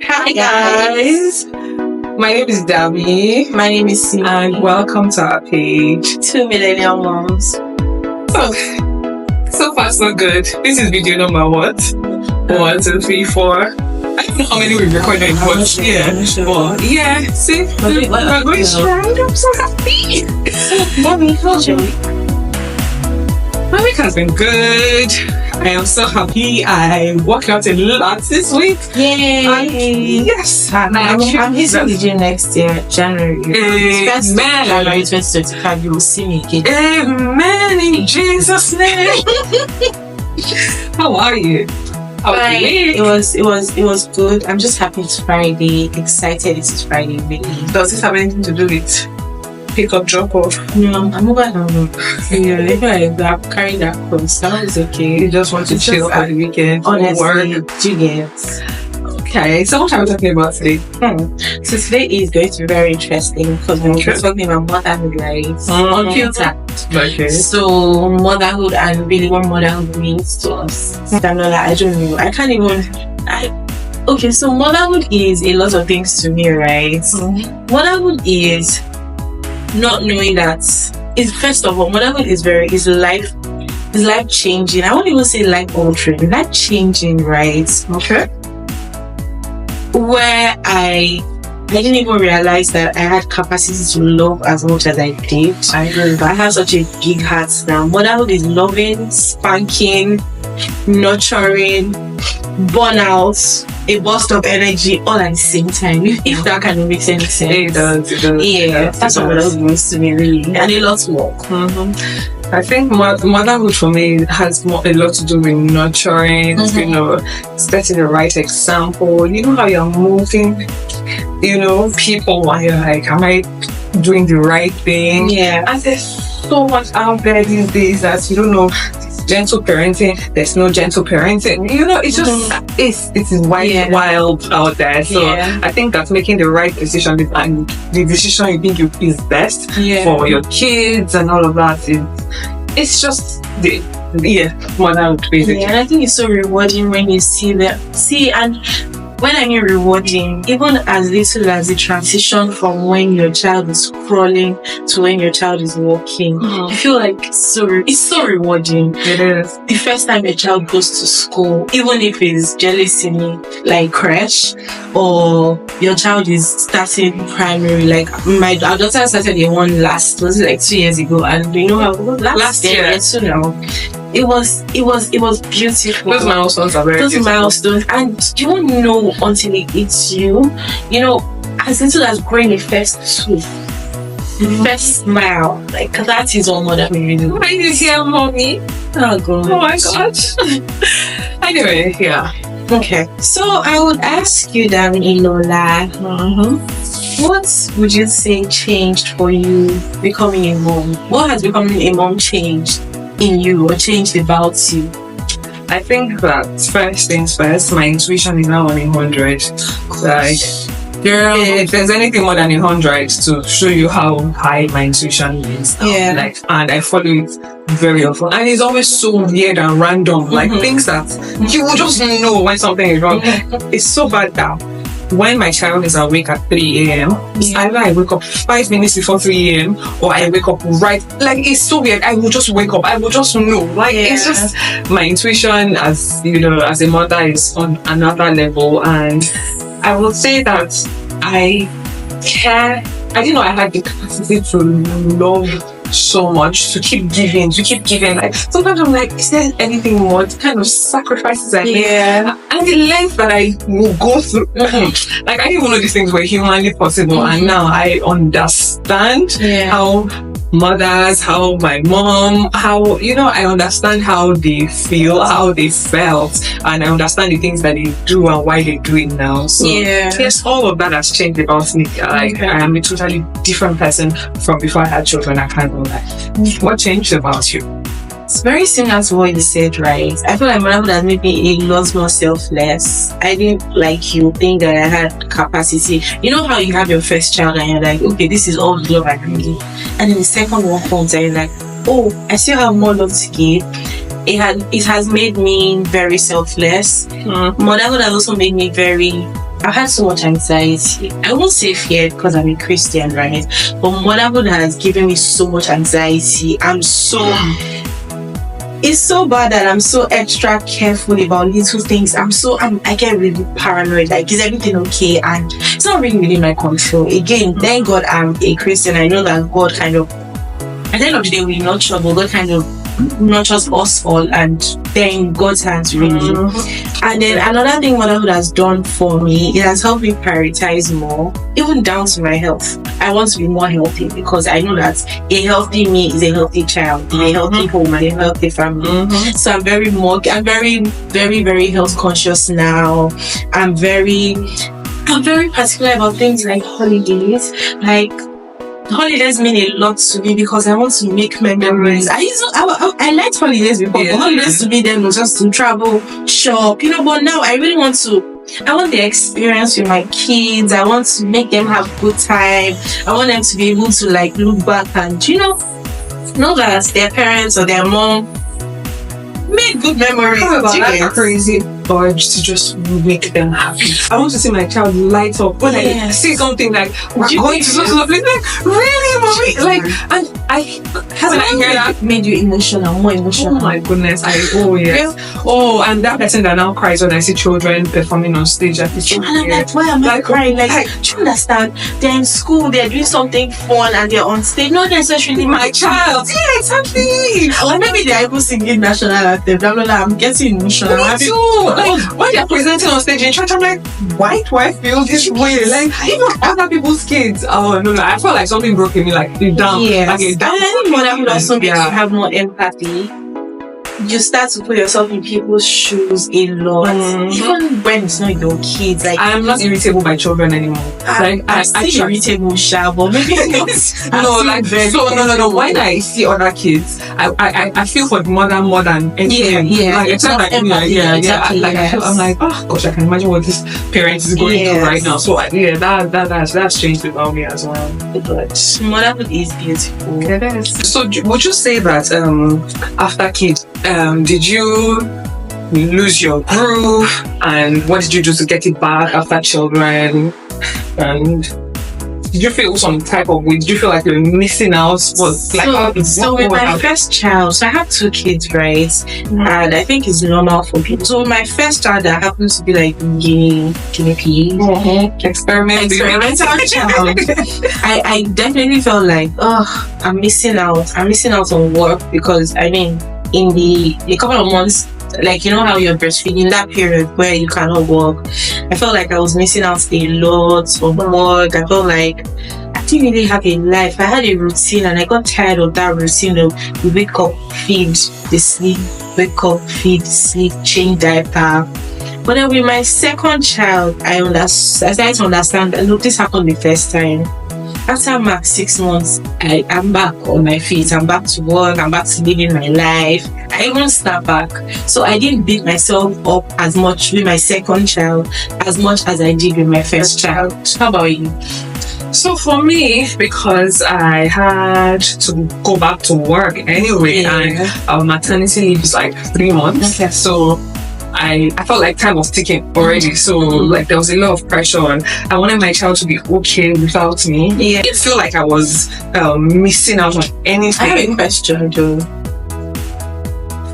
Hi guys, my name is Dami. My name is Simi. And welcome to our page. Two Millennial Mums. So far so good. This is video number what? 1, 2, 3, 4. I don't know how many we've recorded, but yeah. See, we're going strong. I'm so happy. My week has been good. I am so happy. I worked out a lot this week. Yay! Yes, I'm hitting the gym next year, January. January 2025, you will see me again. Amen in Jesus' name. How are you? Fine. It was good. I'm just happy it's Friday. Excited it's Friday. Really. Does this have anything to do with pick up, drop off? No, I'm over now. Yeah, if I'm carrying that close, that is okay. You just want to chill for the weekend. Honestly, do you get? Okay, so what are we talking about today? So today is going to be very interesting because we're talking about motherhood, right? Unfiltered. Okay. So motherhood and really what motherhood means to us. I don't know. I can't even. Okay, so motherhood is a lot of things to me, right? Motherhood is not knowing that. Is first of all, motherhood is life changing. I won't even say life altering, life changing, right? Okay. Where I didn't even realize that I had capacity to love as much as I did. I have such a big heart now. Motherhood is loving, spanking, nurturing, burnout, a burst of energy all at the same time. If that kind of makes any sense. It does. Yeah, that's what motherhood means to me, really. And a lot more. I think motherhood for me has a lot to do with nurturing, setting the right example. You know how you're moving, people while you're like, am I doing the right thing? Yeah. And there's so much out there these days that you don't know. Gentle parenting, there's no gentle parenting. It's just it is wild out there. So I think that making the right decision and the decision you think is best for your kids and all of that it's just motherhood basically. Yeah, and I think it's so rewarding when you see that. And when I mean rewarding, even as little as the transition from when your child is crawling to when your child is walking, I feel like it's so rewarding. It is. The first time a child goes to school, even if it's jealousy like creche, or your child is starting primary, like our daughter started the one was it like 2 years ago, and how last year, so now. It was beautiful. Those milestones are very beautiful. Milestones, and you won't know until it hits you. As little as growing a first tooth, first smile, like that is all motherhood really. Why you here, mommy? Oh god! Oh my gosh! Anyway, yeah. Okay, so I would ask you, Dami Lola, what would you say changed for you becoming a mom? What has becoming a mom changed in you or changed about you? I think that first things first, my intuition is now on 100. Like, girl, if there's anything more than 100 to show you how high my intuition is, and I follow it very often, and it's always so weird and random, like things that you will just know when something is wrong. It's so bad now. When my child is awake at 3 a.m., either I wake up 5 minutes before 3 a.m. or I wake up it's so weird. I will just wake up. I will just know. It's just my intuition as a mother is on another level. And I will say that I didn't know I had the capacity to love so much, to keep giving. Like sometimes I'm like, is there anything more? The kind of sacrifices I make, and the length that I will go through. Like I didn't even know these things were humanly possible, and now I understand how mothers, how my mom, how I understand how they feel, how they felt, and I understand the things that they do and why they do it now. So yes, all of that has changed about me. Like I am a totally different person from before I had children. I can't know that. What changed about you? It's very similar to what you said, right? I feel like motherhood has made me a lot more selfless. I didn't like you think that I had capacity. You know how you have your first child and you're like, okay, this is all the love I can give. And then the second one comes and you're like, oh, I still have more love to give. It has made me very selfless. Motherhood has also made me very I've had so much anxiety. I won't say fear because I'm a Christian, right? But motherhood has given me so much anxiety. It's so bad that I'm so extra careful about little things. I get really paranoid. Like, is everything okay? And it's not really within my control. Again, thank God I'm a Christian. I know that God kind of, at the end of the day, we're not trouble. God kind of nurtures us all, and then God's hands really. And then another thing motherhood has done for me, it has helped me prioritize more, even down to my health. I want to be more healthy because I know that a healthy me is a healthy child, a healthy home, and a healthy family. So I'm very, very, very health conscious now. I'm very particular about things like holidays. Like, holidays mean a lot to me because I want to make memories. I liked holidays before, but holidays to me then was just to travel, shop, but now I really want the experience with my kids. I want to make them have good time. I want them to be able to like look back and know that their parents or their mom made good memories. That crazy urge to just make them happy. I want to see my child light up when I see something like we're going to so place. Like, really, mommy? Like, and I hear that made you emotional, more emotional. Oh my goodness! And that person that now cries when I see children performing on stage. And I'm like, why am I crying? Like, do you understand? They're in school, they're doing something fun, and they're on stage. Not necessarily my child. Yeah, exactly. Or maybe they're even singing national anthem. I'm getting emotional. Me too. Like, when they're presenting on stage in church, I'm like, why do I feel this way? Like, even other people's kids. Oh no, I felt like something broke in me. Like, down. Yes. Like, and I think motherhood also makes you have more empathy. You start to put yourself in people's shoes a lot, even when it's not your kids. Like, I'm not irritable by children anymore. I'm still irritable, but maybe no. When I see other kids, I feel for the mother more than anything. Like, except like, exactly. I'm like, oh gosh, I can imagine what this parent is going through right now. So that's changed about me as well. But motherhood is beautiful. It is. So would you say that after kids, did you lose your groove, and what did you do to get it back after children? And did you feel some type of way? Did you feel like you were missing out? So with my first child, so I have 2 kids, right? And I think it's normal for people. So with my first child, that happens to be like guinea pig, experimental child. I definitely felt like, I'm missing out. I'm missing out on work because in the couple of months, like, how you're breastfeeding, that period where you cannot walk, I felt like I was missing out a lot of work. I felt like I didn't really have a life. I had a routine, and I got tired of that routine of wake up, feed, the sleep, wake up, feed, sleep, change diaper. But then with my second child, I started to understand that, look, this happened the first time. After max 6 months, I'm back on my feet. I'm back to work. I'm back to living my life. I even snap back. So I didn't beat myself up as much with my second child as much as I did with my first child. How about you? So for me, because I had to go back to work anyway, and our maternity leave is like 3 months. Okay. So I felt like time was ticking already, so like there was a lot of pressure, and I wanted my child to be okay without me. I didn't feel like I was missing out on anything. I have a question though.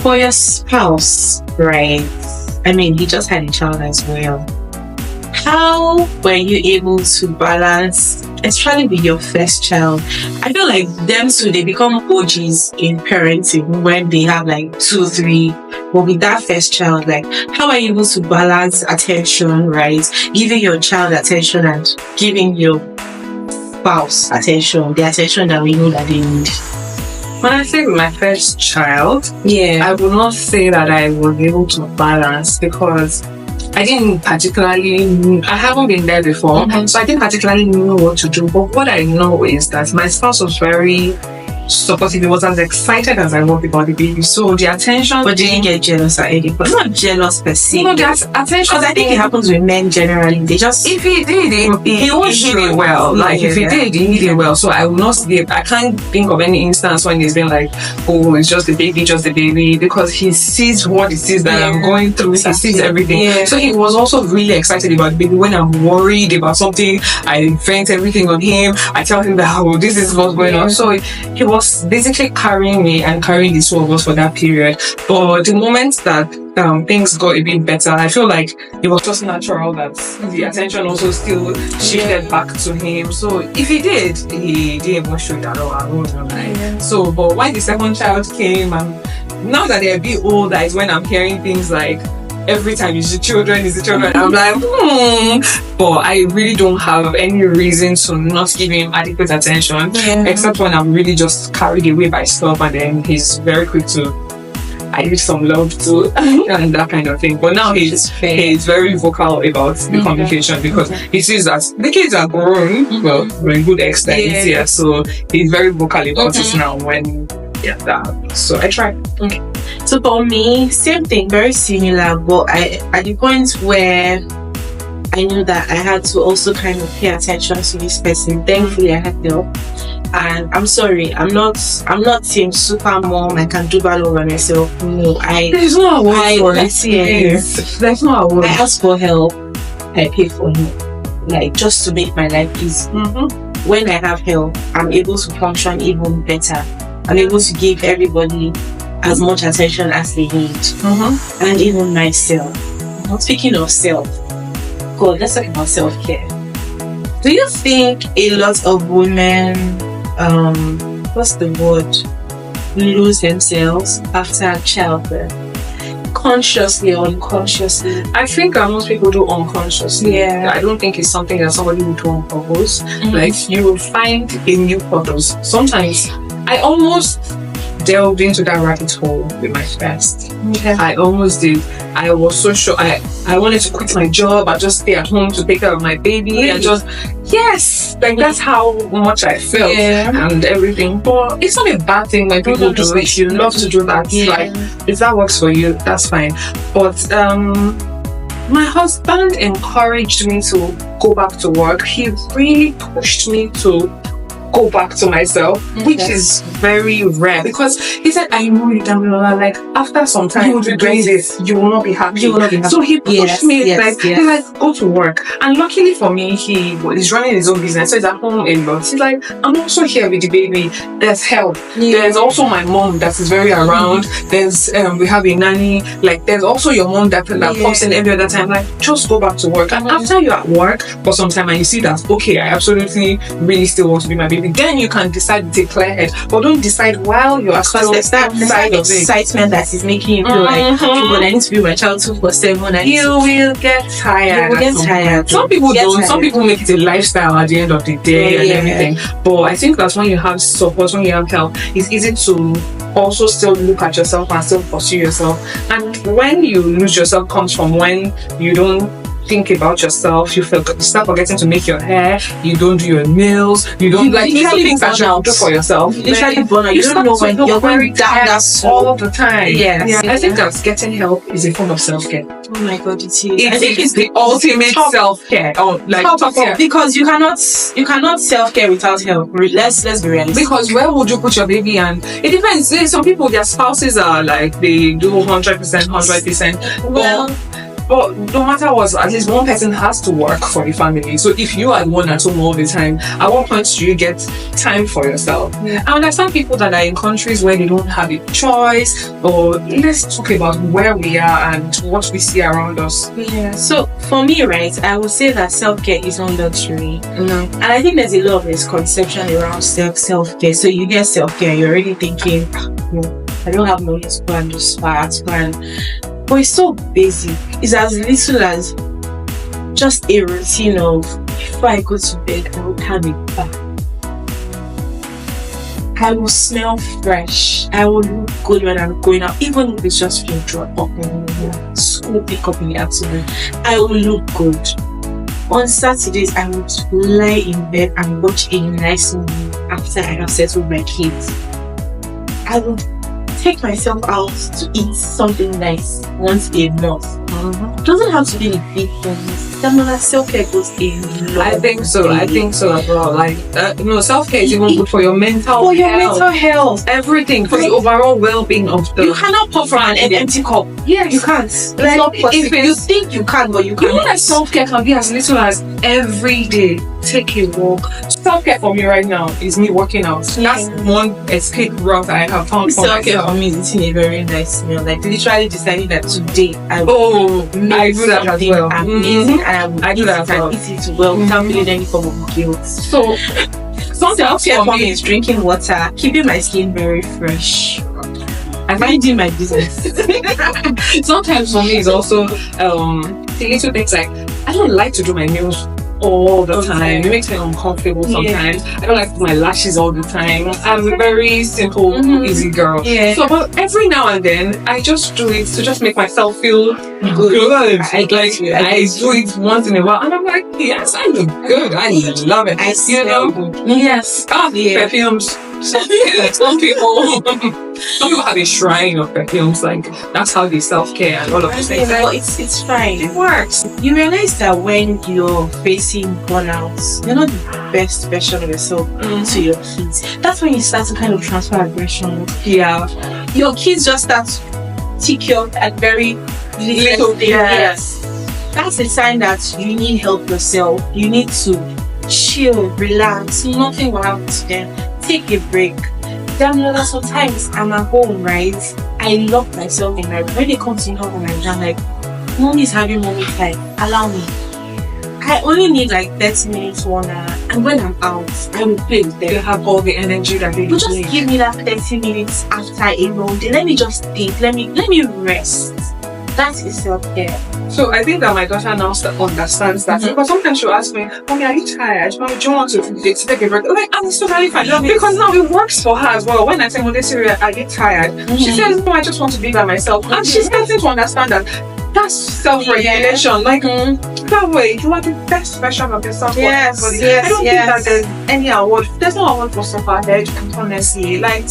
For your spouse, right? He just had a child as well. How were you able to balance, especially with your first child? I feel like them two, they become OGs in parenting when they have like 2, 3. But with that first child, like, how are you able to balance attention, right? Giving your child attention and giving your spouse attention, the attention that we know that they need. When I say my first child, I would not say that I was able to balance because I haven't been there before, so I didn't particularly know what to do. But what I know is that my spouse was very supportive. He was as excited as I was about the baby. So the attention. But did you get jealous at any point? Not jealous per se. No, there's attention. Because I think it happens with men generally. They just. If he did, he won't do it well. Like, if he did, he did it well. So I will not be. I can't think of any instance when he's been like, oh, it's just the baby, because he sees what he sees that I'm going through. Exactly. He sees everything. Yeah. So he was also really excited about the baby. When I'm worried about something, I vent everything on him. I tell him that, oh, this is what's going on. So he was basically carrying me and carrying the two of us for that period. But the moment that things got a bit better, I feel like it was just natural that the attention also still shifted back to him. So if he didn't even show it at all. I won't lie. So, but when the second child came, and now that they're a bit older, is when I'm hearing things like, every time it's the children. I'm like, But I really don't have any reason to not give him adequate attention, except when I'm really just carried away by stuff, and then he's very quick to, I need some love too, and that kind of thing. But now he's very vocal about the communication, because he sees that the kids are grown, well, to a good extent, so he's very vocal about it now when that. So I try. Okay. So for me, same thing, very similar, but at the point where I knew that I had to also kind of pay attention to this person, thankfully I had help. And I'm sorry, I'm not team super mom, I can do that over myself. No, there's no word for it. There's no word. I ask for help, I pay for help, like just to make my life easy. When I have help, I'm able to function even better. I'm able to give everybody as much attention as they need, and even myself. Speaking of self, God, let's talk about self-care. Do you think a lot of women, what's the word, lose themselves after childbirth? Consciously or unconsciously? I think most people do unconsciously. I don't think it's something that somebody would do on purpose. Like, you will find a new purpose. Sometimes I almost delved into that rabbit hole with my first. I almost did. I was so sure I wanted to quit my job. I just stay at home to take care of my baby. And just that's how much I felt and everything. But it's not a bad thing when people do it. You love to do that. Like, if that works for you, that's fine. But my husband encouraged me to go back to work. He really pushed me to go back to myself, which is very rare, because he said, I know you, Damilola, like, after some time you will regret this, you will not be happy. So he pushed me, he's like, go to work. And luckily for me, he's running his own business, so he's at home a lot. He's like, I'm also here with the baby. There's help. There's also my mom that is very around. There's we have a nanny. Like, there's also your mom that comes in every other time. Like, just go back to work. And after you're at work for some time and you see that, okay, I absolutely really still want to be my baby, then you can decide to declare it. But don't decide while you are still there's that excitement that is making you feel like, but I need to be my child 2/7. You will get tired. Some people don't. Some people make it a lifestyle at the end of the day and everything. But I think that's when you have support, when you have help, it's easy to also still look at yourself and still pursue yourself. And when you lose yourself comes from when you don't think about yourself, you start forgetting to make your hair, you don't do your nails, you don't like little things that you do for yourself. Literally burn out. You don't know when you're very down all the time. I think that getting help is a form of self-care. Oh my God, it is. I think it's the ultimate self-care. Because you cannot self-care without help. Let's be realistic. Because where would you put your baby? And it depends. Some people, their spouses are like, they do 100%. But no matter what, at least one person has to work for the family. So if you are the one at home all the time, at what point do you get time for yourself? I understand people that are in countries where they don't have a choice. Or let's talk about where we are and what we see around us. So for me, right, I would say that self-care is not luxury. And I think there's a lot of misconception around self-care. So you get self-care, you're already thinking, I don't have money to go and do spa, but it's so basic. It's as little as just a routine of, before I go to bed, I will have a bath. I will smell fresh. I will look good when I'm going out, even if it's just being dropped up in the school pick up in the afternoon. I will look good. On Saturdays, I would lie in bed and watch a nice movie after I have settled my kids. I will take myself out to eat something nice once a month. It doesn't have to be the big things. That self-care goes a long I think so way. as well. Like, self-care is even good for your mental For your health. mental health. Everything, for the overall well-being of the... You cannot pour from an empty cup. Yes. You can't. It's Like, not possible. if You think you can, but you You know can't. that self-care can be as little as every day. Take a walk. Self-care for me right now is me working out. That's one escape route I have found for Self-care myself. for me is eating a very nice meal. Like literally deciding that today I will Oh, I do that as something well. amazing and I do that as well. and eat it well without feeling any form of guilt. So, sometimes Self-care for for me me is drinking water, keeping my skin very fresh, I find minding my business. sometimes for me it's also the little things like I don't like to do my nails all the time. It makes me uncomfortable sometimes. I don't like to do my lashes all the time. I'm a very simple, easy girl. Yeah. So but every now and then I just do it to just make myself feel good. I get you. I do it once in a while and I'm like, yes, I look good. I love it. I smell good. Yes. Yeah. Perfumes. Some people have a shrine of perfumes, like that's how they self-care and all of those things. But it's fine. It works. You realize that when you're facing burnout, you're not the best version of yourself to your kids. That's when you start to kind of transfer aggression. Yeah. Your kids just start to tick you up at very little things. Yes. That's a sign that you need help yourself. You need to chill, relax. Nothing will happen to them. Take a break. Then sometimes I'm at home, right? I lock myself in my room. When they come to home and I'm like, mommy's having mommy time. Allow me. I only need like 30 minutes, 1 hour. And when I'm out, I will play with them. You have all the energy that they But just need. give me that 30 minutes after a long day. Let me just think. Let me rest. That is self-care. So I think that my daughter now understands that because sometimes she'll ask me, "Mommy, are you tired? Mommy, do you want to take a break?" I'm like, I'm totally fine. Because now it works for her as well. When I say, "Well, this area, I get tired," she says, "No, I just want to be by myself," and she's starting to understand that that's self-regulation. Like that way, you are the best version of yourself. For everybody. I don't think that there's any award. There's no award for sufferhead. Honestly, like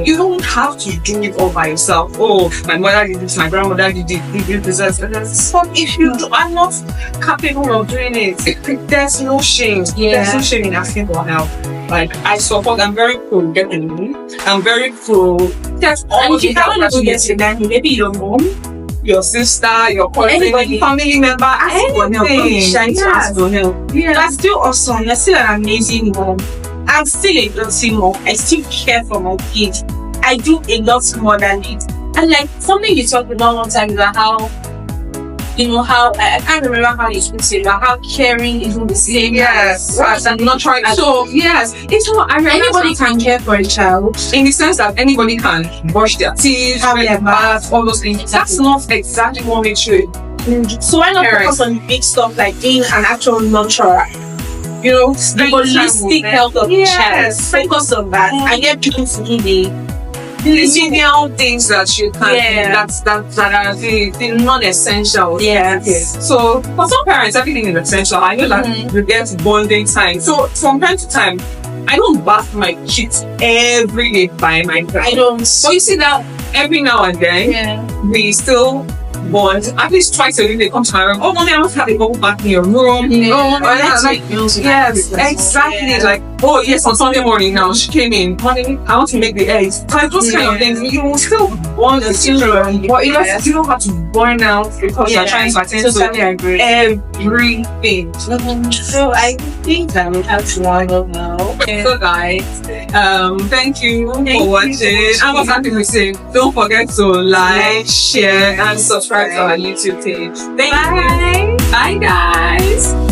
you don't have to do it all by yourself. Oh, my mother did this, my grandmother did this. So if you are not capable of doing it, there's no shame. There's no shame in asking for help. Like I support. I'm very pro getting me. I'm very pro. That's all. And if you can't even get it, maybe your mom, your sister, your cousin, anybody, family member, ask for help. Don't be shy to ask for help. That's still awesome. You're still an amazing mom. I'm still a dirty mom. I still care for my kids. I do a lot more than it. And like something you talked about one time about how, how I can't remember how you put it, about how caring is not the same. Yes, I'm not trying. So yes, it's not. Anybody can care for a child in the sense that anybody can brush their teeth, have their bath, all those things. That's not exactly what makes you. So why not focus on big stuff like being an actual nurturer? The holistic health of the child. Focus on that and get people to do the small things that you can. That are the non-essential. Yes. So for some parents, everything is essential. I know that you get bonding time. So from time to time, I don't bath my kids every day by myself. I don't. So you see that every now and then, we still bond. At least twice a week they come to my room. Oh, mommy, I want to have a bubble bath in your room. Yes, exactly. Like, oh yes, on Sunday morning now she came in. Mommy, I want to make the eggs. Like those kind of things. You will still bond the children, but you don't have to burn out because you're trying to attend to everything. So I think that we have to wind up now. So guys, thank you for watching. And what's happening with saying, don't forget to like, share, and subscribe to our YouTube page. Thank you. Bye guys.